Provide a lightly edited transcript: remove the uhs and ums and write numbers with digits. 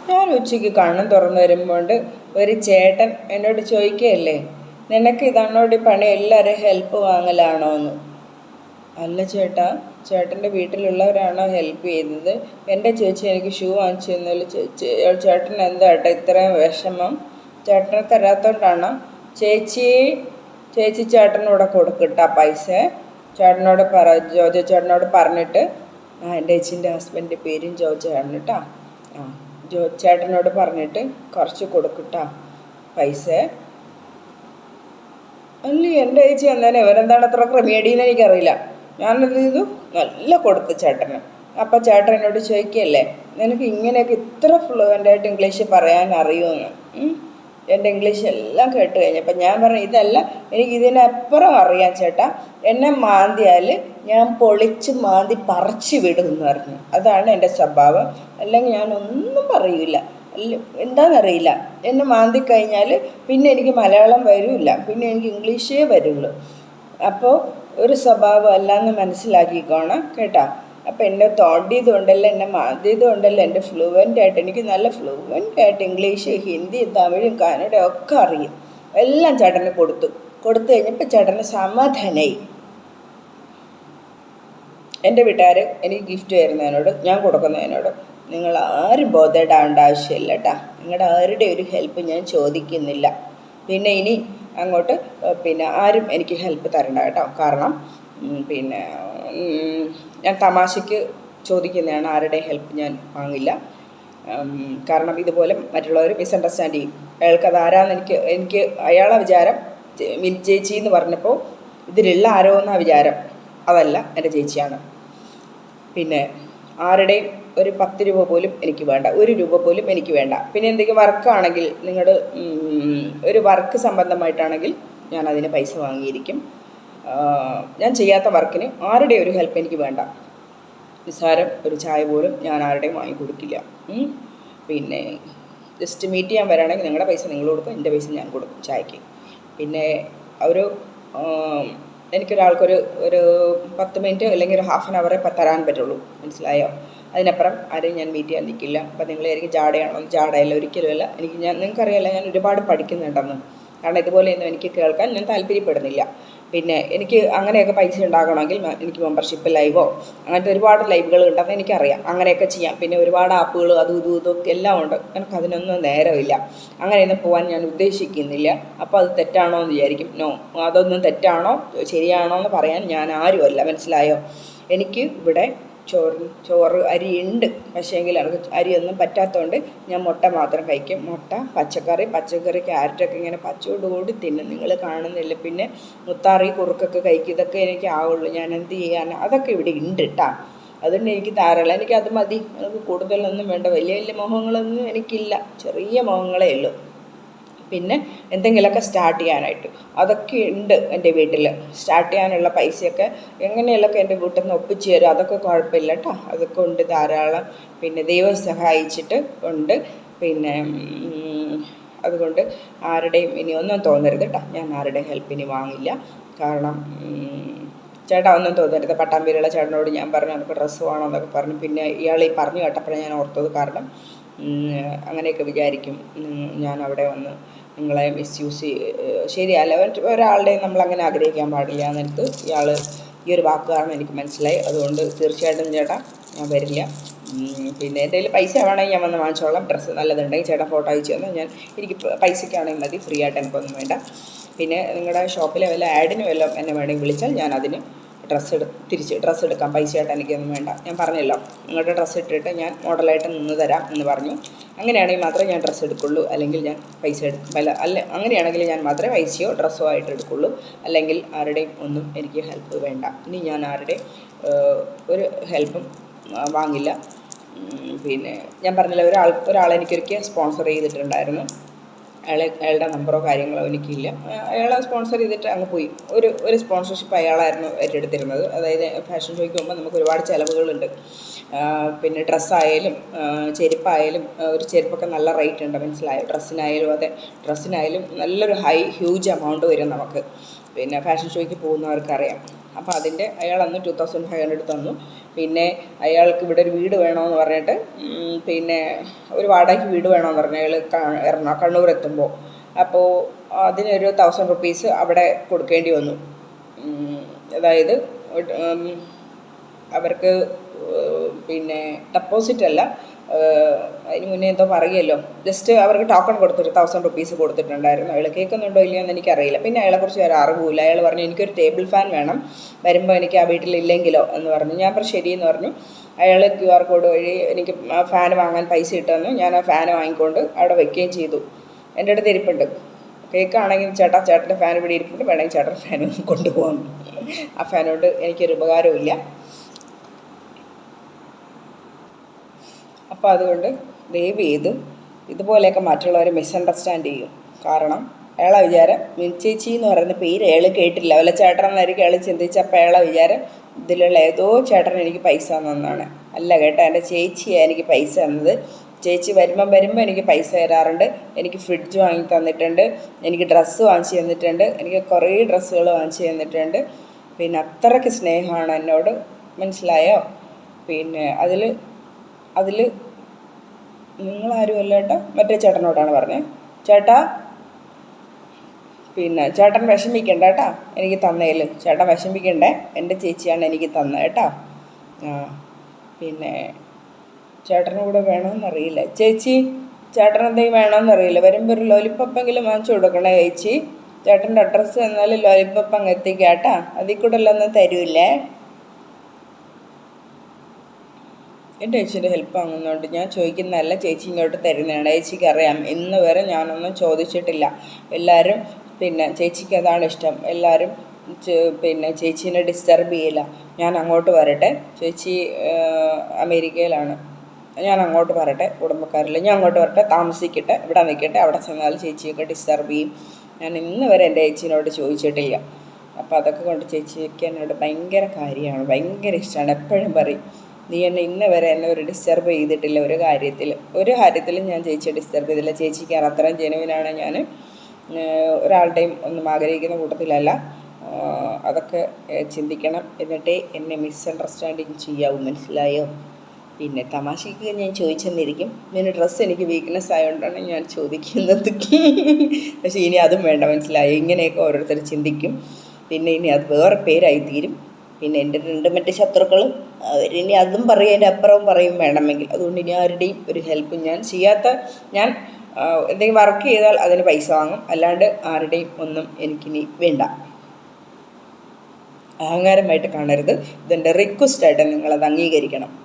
ഞാൻ ഉച്ചയ്ക്ക് കണ്ണും തുറന്നു വരുമ്പോൾ ഒരു ചേട്ടൻ എന്നോട് ചോദിക്കുകയല്ലേ, നിനക്ക് ഇതാണോടി പണി, എല്ലാവരും ഹെൽപ്പ് വാങ്ങലാണോ എന്ന്. അല്ല ചേട്ടാ, ചേട്ടൻ്റെ വീട്ടിലുള്ളവരാണോ ഹെൽപ്പ് ചെയ്യുന്നത്? എൻ്റെ ചേച്ചി എനിക്ക് ഷൂ വാങ്ങിച്ചു തന്നതിൽ ചേട്ടൻ എന്താ ഏട്ടാ ഇത്രയും വിഷമം? ചേട്ടനെ തരാത്തോണ്ടാണോ? ചേച്ചി ചേച്ചി ചേട്ടനോട് കൊടുക്കട്ടാ പൈസ. ചേട്ടനോട് ജോജോ ചേട്ടനോട് പറഞ്ഞിട്ട്, എൻ്റെ ചേച്ചീൻ്റെ ഹസ്ബൻഡിൻ്റെ പേരും ജോജോയാണ് കേട്ടോ. ചേട്ടനോട് പറഞ്ഞിട്ട് കുറച്ച് കൊടുക്കട്ടാ പൈസ. അല്ല, എൻ്റെ ചേച്ചി അന്നേരം ഇവരെന്താണ് അത്ര ക്രമേഡിയെന്ന് എനിക്കറിയില്ല. ഞാനെന്ത് ചെയ്തു, നല്ല കൊടുത്തു ചേട്ടന്. അപ്പം ചേട്ടൻ എന്നോട് ചോദിക്കുകയല്ലേ, നിനക്ക് ഇങ്ങനെയൊക്കെ ഇത്ര ഫ്ലുവൻ്റായിട്ട് ഇംഗ്ലീഷ് പറയാൻ അറിയുമെന്ന്. എൻ്റെ ഇംഗ്ലീഷ് എല്ലാം കേട്ട് കഴിഞ്ഞപ്പോൾ ഞാൻ പറഞ്ഞു, ഇതല്ല, എനിക്ക് ഇതിനപ്പുറം അറിയാം ചേട്ടാ. എന്നെ മാന്തിയാൽ ഞാൻ പൊളിച്ച് മാന്തി പറിച്ച് വിടുമെന്ന് പറഞ്ഞു. അതാണ് എൻ്റെ സ്വഭാവം. അല്ലെങ്കിൽ ഞാനൊന്നും പറയില്ല. എന്താണെന്നറിയില്ല, എന്നെ മാന്തി കഴിഞ്ഞാൽ പിന്നെ എനിക്ക് മലയാളം വരില്ല, പിന്നെ എനിക്ക് ഇംഗ്ലീഷേ വരുള്ളൂ. അപ്പോൾ ഒരു സ്വഭാവം അല്ലാന്ന് മനസ്സിലാക്കിക്കോണം കേട്ടോ. അപ്പോൾ എന്നെ തോണ്ടിയത് കൊണ്ടല്ല, എന്നെ മാന്തിയത് കൊണ്ടല്ല, എൻ്റെ ഫ്ലുവൻ്റായിട്ട്, എനിക്ക് നല്ല ഫ്ലുവൻ്റായിട്ട് ഇംഗ്ലീഷ്, ഹിന്ദി, തമിഴും കന്നഡയും ഒക്കെ അറിയും. എല്ലാം ചേട്ടന് കൊടുത്തു കഴിഞ്ഞപ്പോൾ ചേട്ടന് സമാധാനമായി. എൻ്റെ വീട്ടുകാർ എനിക്ക് ഗിഫ്റ്റ് തരുന്നതിനോട്, ഞാൻ കൊടുക്കുന്നതിനോട് നിങ്ങൾ ആരും ബോധേഡാവേണ്ട ആവശ്യമില്ല കേട്ടോ. നിങ്ങളുടെ ആരുടെ ഒരു ഹെൽപ്പ് ഞാൻ ചോദിക്കുന്നില്ല. പിന്നെ ഇനി അങ്ങോട്ട് ആരും എനിക്ക് ഹെൽപ്പ് തരണ്ട കേട്ടോ. കാരണം ഞാൻ തമാശയ്ക്ക് ചോദിക്കുന്നതാണ്, ആരുടെ ഹെൽപ്പ് ഞാൻ വാങ്ങില്ല. കാരണം ഇതുപോലെ മറ്റുള്ളവർ മിസ്അണ്ടർസ്റ്റാൻഡ് ചെയ്യും. അയാൾക്കത് ആരാന്ന് എനിക്ക് അയാളെ വിചാരം ചേച്ചി എന്ന് പറഞ്ഞപ്പോൾ ഇതിലുള്ള ആരോ എന്നാ വിചാരം. അതല്ല, എൻ്റെ ചേച്ചിയാണ്. പിന്നെ ആരുടെയും ഒരു 10 രൂപ പോലും എനിക്ക് വേണ്ട, 1 രൂപ പോലും എനിക്ക് വേണ്ട. പിന്നെ എന്തെങ്കിലും വർക്കാണെങ്കിൽ, നിങ്ങളുടെ ഒരു വർക്ക് സംബന്ധമായിട്ടാണെങ്കിൽ ഞാൻ അതിന് പൈസ വാങ്ങിയിരിക്കും. ഞാൻ ചെയ്യാത്ത വർക്കിന് ആരുടെ ഒരു ഹെൽപ്പ് എനിക്ക് വേണ്ട. നിസ്സാരം ഒരു ചായ പോലും ഞാൻ ആരുടെയും വാങ്ങിക്കൊടുക്കില്ല. പിന്നെ ജസ്റ്റ് മീറ്റ് ചെയ്യാൻ വരാണെങ്കിൽ നിങ്ങളുടെ പൈസ നിങ്ങൾ കൊടുക്കും, എൻ്റെ പൈസ ഞാൻ കൊടുക്കും ചായക്ക്. പിന്നെ ഒരു എനിക്കൊരാൾക്കൊരു 10 മിനിറ്റ് അല്ലെങ്കിൽ ഒരു ഹാഫ് ആൻ അവറേ തരാൻ പറ്റുള്ളൂ, മനസ്സിലായോ? അതിനപ്പുറം ആരെയും ഞാൻ മീറ്റ് ചെയ്യാൻ നിൽക്കില്ല. അപ്പം നിങ്ങളായിരിക്കും ജാടയാണോ? ജാടയല്ല, ഒരിക്കലുമല്ല. നിങ്ങൾക്കറിയാമല്ലോ ഞാൻ ഒരുപാട് പഠിക്കുന്നുണ്ടെന്ന്. കാരണം ഇതുപോലെയൊന്നും എനിക്ക് കേൾക്കാൻ ഞാൻ താല്പര്യപ്പെടുന്നില്ല. പിന്നെ എനിക്ക് അങ്ങനെയൊക്കെ പൈസ ഉണ്ടാക്കണമെങ്കിൽ എനിക്ക് മെമ്പർഷിപ്പ് ലൈവോ അങ്ങനത്തെ ഒരുപാട് ലൈവുകൾ ഉണ്ടെന്ന് എനിക്കറിയാം. അങ്ങനെയൊക്കെ ചെയ്യാം. പിന്നെ ഒരുപാട് ആപ്പുകൾ അതും ഇതൊക്കെ എല്ലാം ഉണ്ട്. എനിക്ക് അതിനൊന്നും നേരമില്ല. അങ്ങനെയൊന്നും പോകാൻ ഞാൻ ഉദ്ദേശിക്കുന്നില്ല. അപ്പോൾ അത് തെറ്റാണോ എന്ന് വിചാരിക്കും. നോ, അതൊന്നും തെറ്റാണോ ശരിയാണോ എന്ന് പറയാൻ ഞാൻ ആരുമല്ല, മനസ്സിലായോ? എനിക്ക് ഇവിടെ ചോറ് അരി ഉണ്ട്, പക്ഷേങ്കിൽ എനിക്ക് അരിയൊന്നും പറ്റാത്തതുകൊണ്ട് ഞാൻ മുട്ട മാത്രം കഴിക്കും. മുട്ട, പച്ചക്കറി, ക്യാരറ്റൊക്കെ ഇങ്ങനെ പച്ചയോടുകൂടി തിന്നും. നിങ്ങൾ കാണുന്നില്ല. പിന്നെ മുത്താറി, കുറുക്കൊക്കെ കഴിക്കും. ഇതൊക്കെ എനിക്ക് ആവുള്ളൂ. ഞാൻ എന്ത് ചെയ്യാൻ? അതൊക്കെ ഇവിടെ ഉണ്ട് കേട്ടോ. അതുകൊണ്ട് എനിക്ക് ധാരാളം, എനിക്കത് മതി. എനിക്ക് കൂടുതലൊന്നും വേണ്ട. വലിയ വലിയ മോഹങ്ങളൊന്നും എനിക്കില്ല, ചെറിയ മോഹങ്ങളേ ഉള്ളൂ. പിന്നെ എന്തെങ്കിലുമൊക്കെ സ്റ്റാർട്ട് ചെയ്യാനായിട്ട് അതൊക്കെ ഉണ്ട് എൻ്റെ വീട്ടിൽ. സ്റ്റാർട്ട് ചെയ്യാനുള്ള പൈസയൊക്കെ എങ്ങനെയൊക്കെ എൻ്റെ വീട്ടിൽ നിന്ന് ഒപ്പിച്ച് തരും. അതൊക്കെ കുഴപ്പമില്ല കേട്ടോ, അതൊക്കെ ഉണ്ട് ധാരാളം. പിന്നെ ദൈവം സഹായിച്ചിട്ട് ഉണ്ട്. പിന്നെ അതുകൊണ്ട് ആരുടെയും ഇനി ഒന്നും തോന്നരുത് കേട്ടോ, ഞാൻ ആരുടെയും ഹെൽപ്പ് ഇനി വാങ്ങില്ല. കാരണം ചേട്ടാ ഒന്നും തോന്നരുത്. പട്ടാമ്പിയിലുള്ള ചേട്ടനോട് ഞാൻ പറഞ്ഞു എനിക്ക് ഡ്രസ്സ് വേണം എന്നൊക്കെ പറഞ്ഞു. പിന്നെ ഇയാൾ ഈ പറഞ്ഞു കേട്ടപ്പോഴാണ് ഞാൻ ഓർത്തത്. കാരണം അങ്ങനെയൊക്കെ വിചാരിക്കും ഞാൻ അവിടെ വന്ന് നിങ്ങളെ മിസ്യൂസ് ശരിയല്ല. ഒരാളുടെയും നമ്മളങ്ങനെ ആഗ്രഹിക്കാൻ പാടില്ല എന്നെടുത്ത് ഇയാൾ ഈ ഒരു വാക്ക് കാരണം എനിക്ക് മനസ്സിലായി. അതുകൊണ്ട് തീർച്ചയായിട്ടും ചേട്ടാ ഞാൻ വരില്ല. പിന്നെ എൻ്റെ കയ്യിൽ പൈസ വേണമെങ്കിൽ ഞാൻ വന്ന് വാങ്ങിച്ചോളാം. ഡ്രസ്സ് നല്ലതുണ്ടെങ്കിൽ ചേട്ടൻ ഫോട്ടോ അയച്ചു തന്നാൽ ഞാൻ, എനിക്ക് പൈസയ്ക്കാണെങ്കിൽ മതി, ഫ്രീ ആയിട്ട് എനിക്കൊന്നും വേണ്ട. പിന്നെ നിങ്ങളുടെ ഷോപ്പിലെ വല്ല ആഡിന് വല്ലതും എന്നെ വേണമെങ്കിൽ വിളിച്ചാൽ ഞാൻ അതിന് തിരിച്ച് ഡ്രസ്സ് എടുക്കാം. പൈസയായിട്ട് എനിക്കൊന്നും വേണ്ട. ഞാൻ പറഞ്ഞല്ലോ, നിങ്ങളുടെ ഡ്രസ്സ് ഇട്ടിട്ട് ഞാൻ മോഡലായിട്ട് നിന്ന് തരാം എന്ന് പറഞ്ഞു. അങ്ങനെയാണെങ്കിൽ മാത്രമേ ഞാൻ ഡ്രസ്സ് എടുക്കുള്ളൂ. അല്ലെങ്കിൽ ഞാൻ പൈസ അങ്ങനെയാണെങ്കിൽ ഞാൻ മാത്രമേ പൈസയോ ഡ്രസ്സോ ആയിട്ട് എടുക്കുള്ളൂ. അല്ലെങ്കിൽ ആരുടെയും ഒന്നും എനിക്ക് ഹെൽപ്പ് വേണ്ട. ഇനി ഞാൻ ആരുടെയും ഒരു ഹെൽപ്പും വാങ്ങില്ല. പിന്നെ ഞാൻ പറഞ്ഞില്ല, ഒരാൾ എനിക്കൊരിക്കൽ സ്പോൺസർ ചെയ്തിട്ടുണ്ടായിരുന്നു. അയാളുടെ നമ്പറോ കാര്യങ്ങളോ എനിക്കില്ല. അയാളെ സ്പോൺസർ ചെയ്തിട്ട് അങ്ങ് പോയി. ഒരു സ്പോൺസർഷിപ്പ് അയാളായിരുന്നു ഏറ്റെടുത്തിരുന്നത്. അതായത് ഫാഷൻ ഷോയ്ക്ക് പോകുമ്പോൾ നമുക്ക് ഒരുപാട് ചിലവുകളുണ്ട്. പിന്നെ ഡ്രസ്സായാലും ചെരുപ്പായാലും, ഒരു ചെരുപ്പൊക്കെ നല്ല റേറ്റ് ഉണ്ട്, മനസ്സിലായോ? ഡ്രസ്സിനായാലും അതെ, ഡ്രസ്സിനായാലും നല്ലൊരു ഹ്യൂജ് എമൗണ്ട് വരും നമുക്ക്. പിന്നെ ഫാഷൻ ഷോയ്ക്ക് പോകുന്നവർക്കറിയാം. അപ്പോൾ അതിൻ്റെ അയാൾ അന്ന് 2500 തന്നു. പിന്നെ അയാൾക്ക് ഇവിടെ ഒരു വീട് വേണമെന്ന് പറഞ്ഞിട്ട് പിന്നെ ഒരു വാടകയ്ക്ക് വീട് വേണമെന്ന് പറഞ്ഞു അയാൾ കണ്ണൂർ എത്തുമ്പോൾ. അപ്പോൾ അതിനൊരു 1000 റുപ്പീസ് അവിടെ കൊടുക്കേണ്ടി വന്നു. അതായത് അവർക്ക് പിന്നെ ഡെപ്പോസിറ്റ് അല്ല, അതിന് മുന്നേ എന്തോ പറയുമല്ലോ, ജസ്റ്റ് അവർക്ക് ടോക്കൺ കൊടുത്തിട്ട് 1000 റുപ്പീസ് കൊടുത്തിട്ടുണ്ടായിരുന്നു. അയാൾ കേൾക്കുന്നുണ്ടോ ഇല്ലയോ എന്ന് എനിക്കറിയില്ല. പിന്നെ അയാളെക്കുറിച്ച് ഒരു അറിവില്ല. അയാൾ പറഞ്ഞു എനിക്കൊരു ടേബിൾ ഫാൻ വേണം, വരുമ്പോൾ എനിക്ക് ആ വീട്ടിലില്ലെങ്കിലോ എന്ന് പറഞ്ഞു. ഞാൻ പറഞ്ഞു ശരിയെന്ന് പറഞ്ഞു. അയാൾ QR കോഡ് വഴി എനിക്ക് ആ ഫാൻ വാങ്ങാൻ പൈസ ഇട്ടെന്നു. ഞാൻ ആ ഫാൻ വാങ്ങിക്കൊണ്ട് അവിടെ വയ്ക്കുകയും ചെയ്തു. എൻ്റെ അടുത്ത് ഇരിപ്പുണ്ട്. കേൾക്കുകയാണെങ്കിൽ ചേട്ടൻ്റെ ഫാൻ ഇവിടെ ഇരിപ്പുണ്ട്, വേണമെങ്കിൽ ചേട്ടൻ ഫാൻ കൊണ്ടുപോകാം. ആ ഫാനോട് എനിക്കൊരു ഉപകാരമില്ല. അപ്പോൾ അതുകൊണ്ട് ദയവ് ചെയ്ത് ഇതുപോലെയൊക്കെ മറ്റുള്ളവരെ മിസ്അണ്ടർസ്റ്റാൻഡ് ചെയ്യും. കാരണം അയാളെ വിചാരം മിൻചേച്ചി എന്ന് പറയുന്ന പേര് അയാൾ കേട്ടില്ല, വല്ല ചേട്ടനെന്നായിരിക്കും അയാൾ ചിന്തിച്ചപ്പോൾ അയാളെ വിചാരം ഇതിലുള്ള ഏതോ ചേട്ടൻ എനിക്ക് പൈസ തന്നതാണ്. അല്ല കേട്ടോ, എൻ്റെ ചേച്ചിയാണ് എനിക്ക് പൈസ തന്നത്. ചേച്ചി വരുമ്പോൾ എനിക്ക് പൈസ തരാറുണ്ട്. എനിക്ക് ഫ്രിഡ്ജ് വാങ്ങി തന്നിട്ടുണ്ട്, എനിക്ക് ഡ്രസ്സ് വാങ്ങിച്ച് തന്നിട്ടുണ്ട്, എനിക്ക് കുറേ ഡ്രസ്സുകൾ വാങ്ങിച്ച് തന്നിട്ടുണ്ട്. പിന്നെ അത്രയ്ക്ക് സ്നേഹമാണ് എന്നോട്, മനസ്സിലായോ? പിന്നെ അതിൽ നിങ്ങളാരും അല്ല കേട്ടോ, മറ്റേ ചേട്ടനോടാണ് പറഞ്ഞത്. ചേട്ടാ, പിന്നെ ചേട്ടൻ വിഷമിക്കണ്ട കേട്ടോ, എനിക്ക് തന്നതിൽ ചേട്ടൻ വിഷമിക്കണ്ടേ, എൻ്റെ ചേച്ചിയാണ് എനിക്ക് തന്നത് കേട്ടോ. പിന്നെ ചേട്ടനും കൂടെ വേണമെന്നറിയില്ല. ചേച്ചി, ചേട്ടൻ എന്തെങ്കിലും വേണമെന്നറിയില്ല, വരുമ്പോൾ ഒരു ലോലിപ്പപ്പെങ്കിലും വാങ്ങിച്ചു കൊടുക്കണേ ചേച്ചി. ചേട്ടൻ്റെ അഡ്രസ്സ് തന്നാൽ ലോലിപ്പപ്പ് അങ്ങ് എത്തിക്കാം കേട്ടോ, അതിൽ കൂടെ എല്ലാം ഒന്നും തരൂല്ലേ. എൻ്റെ ചേച്ചീൻ്റെ ഹെൽപ്പ് വാങ്ങുന്നതുകൊണ്ട് ഞാൻ ചോദിക്കുന്നതല്ല, ചേച്ചി ഇങ്ങോട്ട് തരുന്നതാണ്. ചേച്ചിക്ക് അറിയാം, ഇന്ന് വരെ ഞാനൊന്നും ചോദിച്ചിട്ടില്ല. എല്ലാവരും പിന്നെ ചേച്ചിക്ക് അതാണ് ഇഷ്ടം. എല്ലാവരും പിന്നെ ചേച്ചീനെ ഡിസ്റ്റർബ് ചെയ്യില്ല. ഞാൻ അങ്ങോട്ട് വരട്ടെ, ചേച്ചി അമേരിക്കയിലാണ്, ഞാൻ അങ്ങോട്ട് വരട്ടെ, കുടുംബക്കാരില്ല, ഞാൻ അങ്ങോട്ട് വരട്ടെ, താമസിക്കട്ടെ, ഇവിടെ നിൽക്കട്ടെ, അവിടെ ചെന്നാൽ ചേച്ചിയൊക്കെ ഡിസ്റ്റർബ് ചെയ്യും. ഞാൻ ഇന്ന് വരെ എൻ്റെ ചേച്ചീനോട് ചോദിച്ചിട്ടില്ല. അപ്പോൾ അതൊക്കെ കൊണ്ട് ചേച്ചിക്ക് എന്നോട് ഭയങ്കര കാര്യമാണ്, ഭയങ്കര ഇഷ്ടമാണ്. എപ്പോഴും പറയും, നീ ഇന്ന് വരെ എന്നെ ഒരു ഡിസ്റ്റർബ് ചെയ്തിട്ടില്ല ഒരു കാര്യത്തിലും ഞാൻ ചേച്ചിയെ ഡിസ്റ്റർബ് ചെയ്തില്ല. ചേച്ചിക്ക് അത്രയും ജെനുവിനാണ് ഞാൻ. ഒരാളുടെയും ഒന്നും ആഗ്രഹിക്കുന്ന കൂട്ടത്തിലല്ല. അതൊക്കെ ചിന്തിക്കണം, എന്നിട്ടേ എന്നെ മിസ്അണ്ടർസ്റ്റാൻഡിങ് ചെയ്യാവും, മനസ്സിലായോ? പിന്നെ തമാശയ്ക്ക് ഞാൻ ചോദിച്ചെന്നിരിക്കും, പിന്നെ ഡ്രസ്സ് എനിക്ക് വീക്ക്നെസ് ആയതുകൊണ്ടാണ് ഞാൻ ചോദിക്കുന്നത്. പക്ഷേ ഇനി അതും വേണ്ട, മനസ്സിലായോ? ഇങ്ങനെയൊക്കെ ഓരോരുത്തർ ചിന്തിക്കും. പിന്നെ ഇനി അത് വേറെ പേരായിത്തീരും. പിന്നെ എൻ്റെ 2 മറ്റ് ശത്രുക്കളും അവരിനി അതും പറയും, അതിൻ്റെ അപ്പുറവും പറയും വേണമെങ്കിൽ. അതുകൊണ്ട് ഇനി ആരുടെയും ഒരു ഹെൽപ്പ് ഞാൻ എന്തെങ്കിലും വർക്ക് ചെയ്താൽ അതിന് പൈസ വാങ്ങും, അല്ലാണ്ട് ആരുടെയും ഒന്നും എനിക്കിനി വേണ്ട. അഹങ്കാരമായിട്ട് കാണരുത്. ഇതെൻ്റെ റിക്വസ്റ്റായിട്ട് നിങ്ങളത് അംഗീകരിക്കണം.